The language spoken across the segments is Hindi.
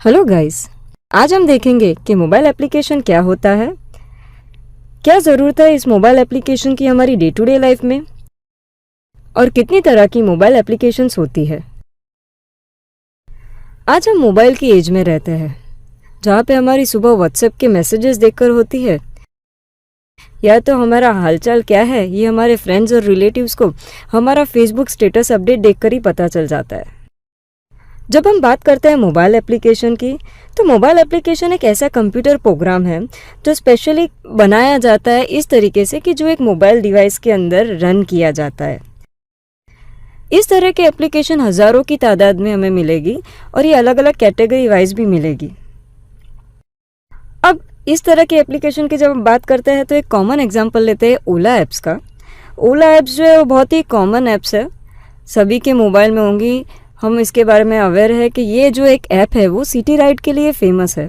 Hello guys. आज हम देखेंगे कि मोबाइल एप्लीकेशन क्या होता है, क्या ज़रूरत है इस मोबाइल एप्लीकेशन की हमारी डे टू डे लाइफ में और कितनी तरह की मोबाइल एप्लीकेशंस होती है। आज हम मोबाइल की एज में रहते हैं जहाँ पे हमारी सुबह व्हाट्सएप के मैसेजेस देखकर होती है या तो हमारा हालचाल क्या है ये हमारे फ्रेंड्स और रिलेटिव्स को हमारा फेसबुक स्टेटस अपडेट देखकर ही पता चल जाता है। जब हम बात करते हैं मोबाइल एप्लीकेशन की, तो मोबाइल एप्लीकेशन एक ऐसा कंप्यूटर प्रोग्राम है जो स्पेशली बनाया जाता है इस तरीके से कि जो एक मोबाइल डिवाइस के अंदर रन किया जाता है। इस तरह के एप्लीकेशन हज़ारों की तादाद में हमें मिलेगी और ये अलग अलग कैटेगरी वाइज भी मिलेगी। अब इस तरह के एप्लीकेशन की जब हम बात करते हैं तो एक कॉमन एग्जांपल लेते हैं ओला ऐप्स का। ओला ऐप्स जो है वो बहुत ही कॉमन ऐप्स है, सभी के मोबाइल में होंगी। हम इसके बारे में अवेयर है कि ये जो एक ऐप है वो सिटी राइड के लिए फेमस है,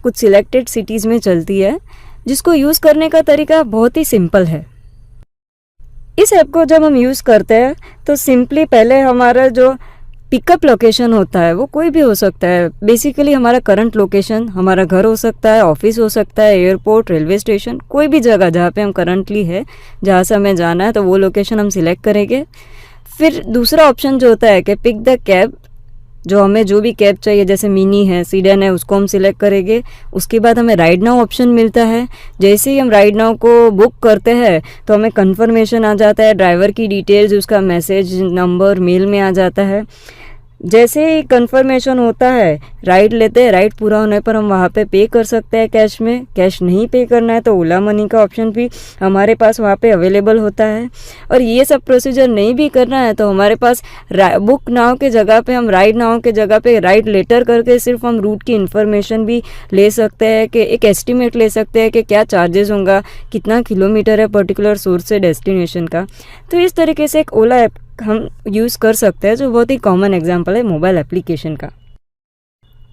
कुछ सिलेक्टेड सिटीज़ में चलती है, जिसको यूज़ करने का तरीका बहुत ही सिंपल है। इस ऐप को जब हम यूज़ करते हैं तो सिंपली पहले हमारा जो पिकअप लोकेशन होता है वो कोई भी हो सकता है। बेसिकली हमारा करंट लोकेशन हमारा घर हो सकता है, ऑफिस हो सकता है, एयरपोर्ट, रेलवे स्टेशन, कोई भी जगह जहाँ पे हम करंटली है, जहाँ से हमें जाना है तो वो लोकेशन हम सिलेक्ट करेंगे। फिर दूसरा ऑप्शन जो होता है कि पिक द कैब, जो हमें जो भी कैब चाहिए जैसे मिनी है, सीडन है, उसको हम सिलेक्ट करेंगे। उसके बाद हमें राइड नाउ ऑप्शन मिलता है। जैसे ही हम राइड नाउ को बुक करते हैं तो हमें कंफर्मेशन आ जाता है, ड्राइवर की डिटेल्स, उसका मैसेज नंबर मेल में आ जाता है। जैसे ही कंफर्मेशन होता है राइड लेते हैं, राइड पूरा होने पर हम वहाँ पे पे कर सकते हैं कैश में। कैश नहीं पे करना है तो ओला मनी का ऑप्शन भी हमारे पास वहाँ पे अवेलेबल होता है। और ये सब प्रोसीजर नहीं भी करना है तो हमारे पास बुक नाउ के जगह पे हम राइड नाउ के जगह पे राइड लेटर करके सिर्फ हम रूट की इन्फॉर्मेशन भी ले सकते हैं, कि एक एस्टिमेट ले सकते हैं कि क्या चार्जेस होगा, कितना किलोमीटर है पर्टिकुलर सोर्स से डेस्टिनेशन का। तो इस तरीके से एक ओला ऐप हम यूज़ कर सकते हैं, जो बहुत ही कॉमन एग्जांपल है मोबाइल एप्लीकेशन का।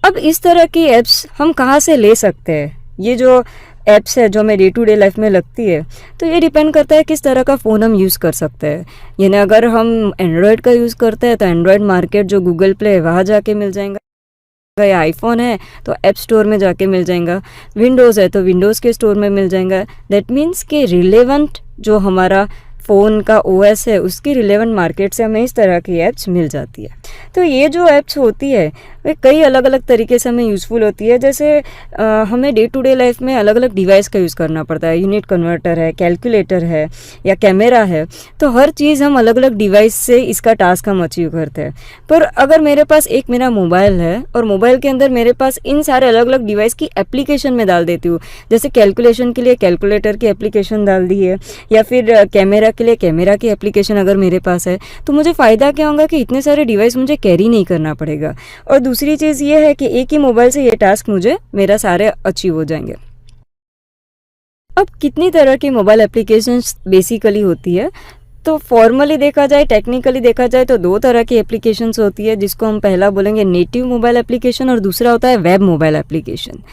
अब इस तरह की ऐप्स हम कहाँ से ले सकते हैं? ये जो ऐप्स है जो हमें डे टू डे लाइफ में लगती है, तो ये डिपेंड करता है किस तरह का फ़ोन हम यूज़ कर सकते हैं। यानी अगर हम एंड्रॉयड का यूज़ करते हैं तो एंड्रॉयड मार्केट जो गूगल प्ले है वहाँ जाके मिल जाएगा, या आईफोन है तो ऐप स्टोर में जाके मिल जाएगा, विंडोज़ है तो विंडोज़ के स्टोर में मिल जाएगा। दैट मीन्स कि रिलेवेंट जो हमारा फ़ोन का ओएस है उसकी रिलेवेंट मार्केट से हमें इस तरह की ऐप्स मिल जाती है। तो ये जो ऐप्स होती है वे कई अलग अलग तरीके से हमें यूज़फुल होती है। जैसे हमें डे टू डे लाइफ में अलग अलग डिवाइस का यूज़ करना पड़ता है, यूनिट कन्वर्टर है, कैलकुलेटर है या कैमरा है, तो हर चीज़ हम अलग अलग डिवाइस से इसका टास्क हम अचीव करते हैं। पर अगर मेरे पास एक मेरा मोबाइल है और मोबाइल के अंदर मेरे पास इन सारे अलग अलग डिवाइस की एप्लीकेशन में डाल देती हूँ, जैसे कैलकुलेशन के लिए कैलकुलेटर की एप्लीकेशन डाल दी है या फिर कैमरा के लिए कैमरा की एप्लीकेशन अगर मेरे पास है, तो मुझे फ़ायदा क्या होगा कि इतने सारे डिवाइस मुझे कैरी नहीं करना पड़ेगा। और दूसरी चीज़ ये है कि एक ही मोबाइल से ये टास्क मुझे मेरा सारे अचीव हो जाएंगे। अब कितनी तरह की मोबाइल एप्लीकेशंस बेसिकली होती है, तो फॉर्मली देखा जाए, टेक्निकली देखा जाए तो दो तरह की एप्लीकेशंस होती है, जिसको हम पहला बोलेंगे नेटिव मोबाइल एप्लीकेशन और दूसरा होता है वेब मोबाइल एप्लीकेशन।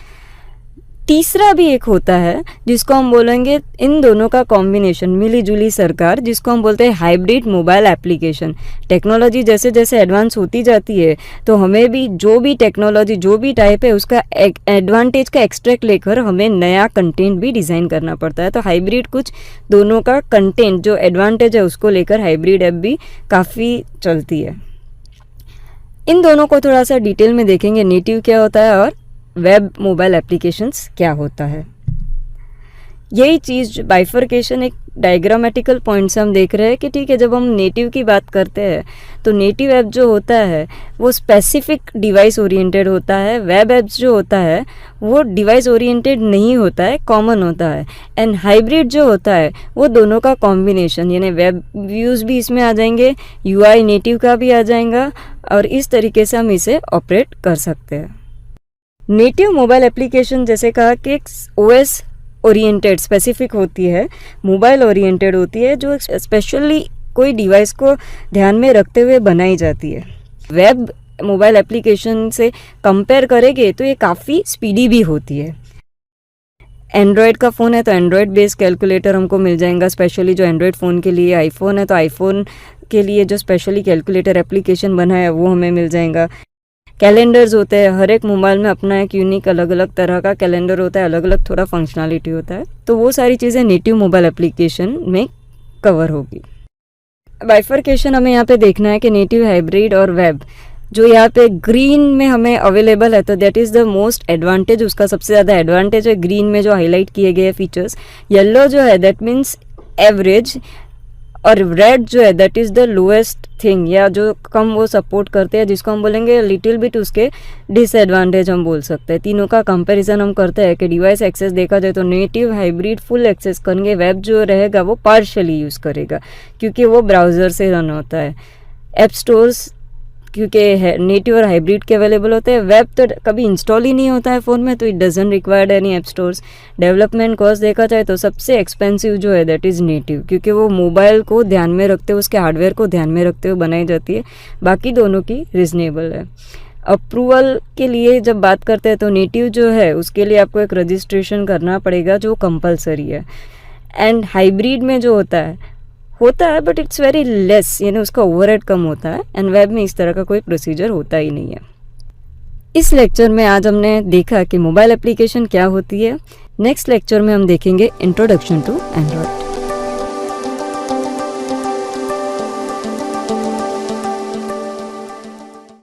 तीसरा भी एक होता है जिसको हम बोलेंगे इन दोनों का कॉम्बिनेशन, मिली जुली सरकार, जिसको हम बोलते हैं हाइब्रिड मोबाइल एप्लीकेशन। टेक्नोलॉजी जैसे जैसे एडवांस होती जाती है तो हमें भी जो भी टेक्नोलॉजी जो भी टाइप है उसका एडवांटेज का एक्सट्रैक्ट लेकर हमें नया कंटेंट भी डिज़ाइन करना पड़ता है। तो हाइब्रिड कुछ दोनों का कंटेंट जो एडवांटेज है उसको लेकर हाइब्रिड ऐप भी काफ़ी चलती है। इन दोनों को थोड़ा सा डिटेल में देखेंगे, नेटिव क्या होता है और वेब मोबाइल एप्लीकेशंस क्या होता है। यही चीज़ बाइफर्केशन एक डायग्रामेटिकल पॉइंट से हम देख रहे हैं कि ठीक है, जब हम नेटिव की बात करते हैं तो नेटिव ऐप जो होता है वो स्पेसिफिक डिवाइस ओरिएंटेड होता है। वेब ऐप्स जो होता है वो डिवाइस ओरिएंटेड नहीं होता है, कॉमन होता है। एंड हाइब्रिड जो होता है वो दोनों का कॉम्बिनेशन, यानी वेब व्यूज़ भी इसमें आ जाएंगे, यूआई नेटिव का भी आ जाएगा, और इस तरीके से हम इसे ऑपरेट कर सकते हैं। नेटिव मोबाइल एप्लीकेशन जैसे कहा कि ओएस ओरिएंटेड स्पेसिफिक होती है, मोबाइल ओरिएंटेड होती है, जो स्पेशली कोई डिवाइस को ध्यान में रखते हुए बनाई जाती है। वेब मोबाइल एप्लीकेशन से कंपेयर करेंगे तो ये काफ़ी स्पीडी भी होती है। एंड्रॉयड का फ़ोन है तो एंड्रॉयड बेस्ड कैलकुलेटर हमको मिल जाएगा, स्पेशली जो एंड्रॉयड फ़ोन के लिए। आईफोन है तो आईफोन के लिए जो स्पेशली कैलकुलेटर एप्लीकेशन बना है वो हमें मिल जाएगा। कैलेंडर्स होते हैं, हर एक मोबाइल में अपना एक यूनिक अलग अलग तरह का कैलेंडर होता है, अलग अलग थोड़ा फंक्शनलिटी होता है, तो वो सारी चीज़ें नेटिव मोबाइल एप्लीकेशन में कवर होगी। बाइफर्केशन हमें यहाँ पे देखना है कि नेटिव, हाइब्रिड और वेब जो यहाँ पे ग्रीन में हमें अवेलेबल है, तो that is the most advantage, उसका सबसे ज़्यादा एडवांटेज है ग्रीन में जो हाईलाइट किए गए फीचर्स। येलो जो है दैट मीन्स एवरेज, और रेड जो है that is the lowest thing, या जो कम वो सपोर्ट करते हैं, जिसको हम बोलेंगे लिटिल बिट उसके डिसएडवांटेज हम बोल सकते हैं। तीनों का कंपैरिजन हम करते हैं कि डिवाइस एक्सेस देखा जाए तो नेटिव, हाइब्रिड फुल एक्सेस करेंगे, वेब जो रहेगा वो पार्शली यूज़ करेगा क्योंकि वो ब्राउज़र से रन होता है। ऐप स्टोर्स क्योंकि नेटिव और हाइब्रिड के अवेलेबल होते हैं, वेब तो कभी इंस्टॉल ही नहीं होता है फ़ोन में, तो it doesn't required any app stores. Development cost देखा जाए तो सबसे एक्सपेंसिव जो है दैट इज़ नेटिव, क्योंकि वो मोबाइल को ध्यान में रखते हुए, उसके हार्डवेयर को ध्यान में रखते हुए बनाई जाती है, बाकी दोनों की रिजनेबल है। अप्रूवल के लिए जब बात करते हैं तो नेटिव जो है उसके लिए आपको एक रजिस्ट्रेशन करना पड़ेगा जो कंपलसरी है, एंड हाइब्रिड में जो होता है बट इट्स वेरी लेस, यानी उसका ओवरहेड कम होता है, एंड वेब में इस तरह का कोई प्रोसीजर होता ही नहीं है। इस लेक्चर में आज हमने देखा कि मोबाइल एप्लीकेशन क्या होती है। नेक्स्ट लेक्चर में हम देखेंगे इंट्रोडक्शन टू एंड्रॉयड।